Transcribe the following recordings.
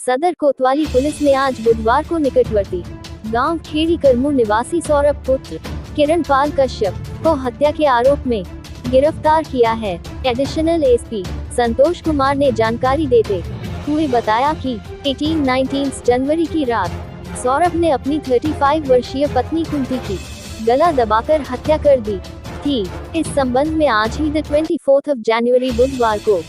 सदर कोतवाली पुलिस ने आज बुधवार को निकटवर्ती गांव खेड़ी करमू निवासी सौरभ पुत्र किरणपाल कश्यप को हत्या के आरोप में गिरफ्तार किया है। एडिशनल एसपी संतोष कुमार ने जानकारी देते हुए बताया कि 19 जनवरी की रात सौरभ ने अपनी 35 वर्षीय पत्नी कुंती की गला दबाकर हत्या कर दी थी। इस संबंध में आज ही 24 जनवरी बुधवार को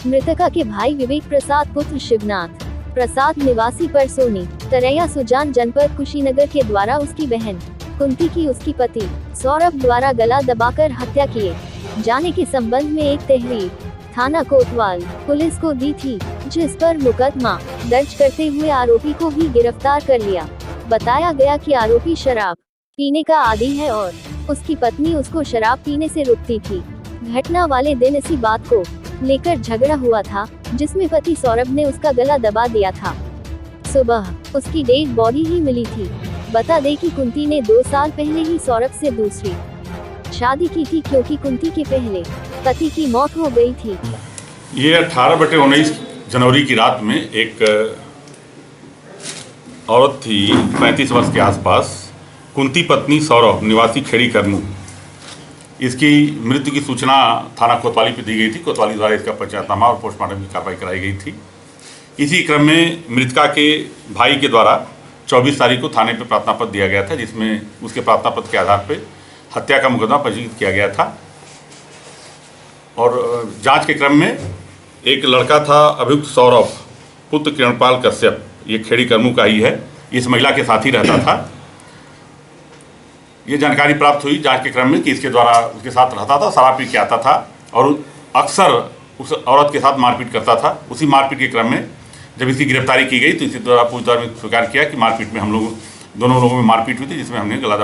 मृतका के भाई विवेक प्रसाद पुत्र शिवनाथ प्रसाद निवासी परसोनी तरैया सुजान जनपद कुशीनगर के द्वारा उसकी बहन कुंती की उसकी पति सौरभ द्वारा गला दबाकर हत्या किए जाने के संबंध में एक तहरीर थाना कोतवाल पुलिस को दी थी, जिस पर मुकदमा दर्ज करते हुए आरोपी को भी गिरफ्तार कर लिया। बताया गया कि आरोपी शराब पीने का आदी है और उसकी पत्नी उसको शराब पीने से रोकती थी। घटना वाले दिन इसी बात को लेकर झगड़ा हुआ था, जिसमें पति सौरभ ने उसका गला दबा दिया था। सुबह उसकी डेड बॉडी ही मिली थी। बता दें कि कुंती ने 2 साल पहले ही सौरभ से दूसरी शादी की थी, क्योंकि कुंती के पहले पति की मौत हो गई थी। ये 18/19 जनवरी की रात में एक औरत थी 35 वर्ष के आसपास, कुंती पत्नी सौरभ निवासी खेड़ी करमू, इसकी मृत्यु की सूचना थाना कोतवाली पे दी गई थी। कोतवाली द्वारा इसका पंचायतनामा और पोस्टमार्टम की कार्रवाई कराई गई थी। इसी क्रम में मृतका के भाई के द्वारा 24 तारीख को थाने पे प्रार्थना पत्र दिया गया था, जिसमें उसके प्रार्थना पत्र के आधार पे हत्या का मुकदमा पंजीकृत किया गया था। और जांच के क्रम में एक लड़का था अभियुक्त सौरभ पुत्र किरणपाल कश्यप, ये खेड़ी करमू का ही है, इस महिला के साथ ही रहता था। ये जानकारी प्राप्त हुई जांच के क्रम में कि इसके द्वारा उसके साथ रहता था, शराब पी के आता था और अक्सर उस औरत के साथ मारपीट करता था। उसी मारपीट के क्रम में जब इसकी गिरफ्तारी की गई तो इसी द्वारा पूछताछ में स्वीकार किया कि मारपीट में हम लोग दोनों लोगों में मारपीट हुई थी, जिसमें हमने गला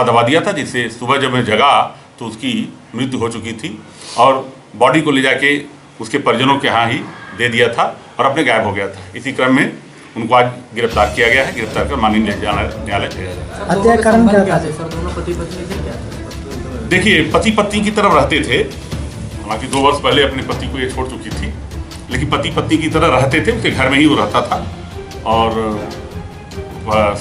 दबा दिया था, जिससे सुबह जब मैं जगा तो उसकी मृत्यु हो चुकी थी और बॉडी को ले जाके उसके परिजनों के यहाँ ही दे दिया था और अपने गायब हो गया था। इसी क्रम में उनको आज गिरफ्तार किया गया है। गिरफ्तार कर माननीय न्यायालय भेजा जाएगा। हत्या का कारण क्या था सर? दोनों पति पत्नी थे क्या? देखिए, पति पत्नी की तरह रहते थे। हालांकि 2 वर्ष पहले अपने पति को ये छोड़ चुकी थी, लेकिन पति पत्नी की तरह रहते थे। उसके घर में ही वो रहता था और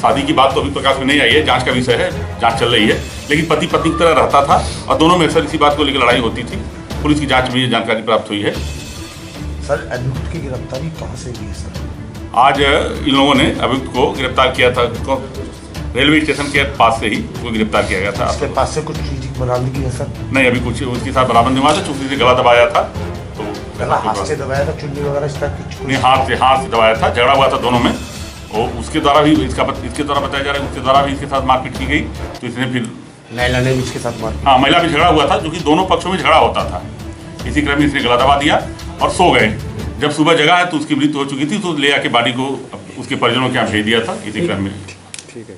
शादी की बात तो अभी प्रकाश में नहीं आई है, जांच का विषय है, जांच चल रही है। लेकिन पति पत्नी की तरह रहता था और दोनों में अक्सर इसी बात को लेकर लड़ाई होती थी। पुलिस की जाँच में ये जानकारी प्राप्त हुई है। सर, अभियुक्त की गिरफ्तारी कहाँ से हुई है सर? आज इन लोगों ने अभियुक्त को गिरफ्तार किया था, रेलवे स्टेशन के पास से ही उसको गिरफ्तार किया गया था। उसके पास से कुछ चीज बरामदगी है सर? नहीं, अभी कुछ उसके साथ बरामद नहीं हुआ था। चूंकि से गला दबाया था तो गला हाथ से दबाया था, चुन्नी वगैरह इस तरह कुछ? नहीं, हाथ से दबाया था। झगड़ा हुआ था दोनों में और उसके द्वारा भी इसके द्वारा बताया जा रहा है उसके द्वारा भी इसके साथ मारपीट की गई। तो इसने फिर महिला ने भी इसके साथ मारपीट? हाँ, महिला भी झगड़ा हुआ था, जो कि दोनों पक्षों में झगड़ा होता था। इसी क्रम में इसने गला दबा दिया और सो गए। जब सुबह जगा है तो उसकी मृत्यु हो चुकी थी, तो ले आके बॉडी को उसके परिजनों के यहाँ भेज दिया था। इसी क्रम में ठीक है।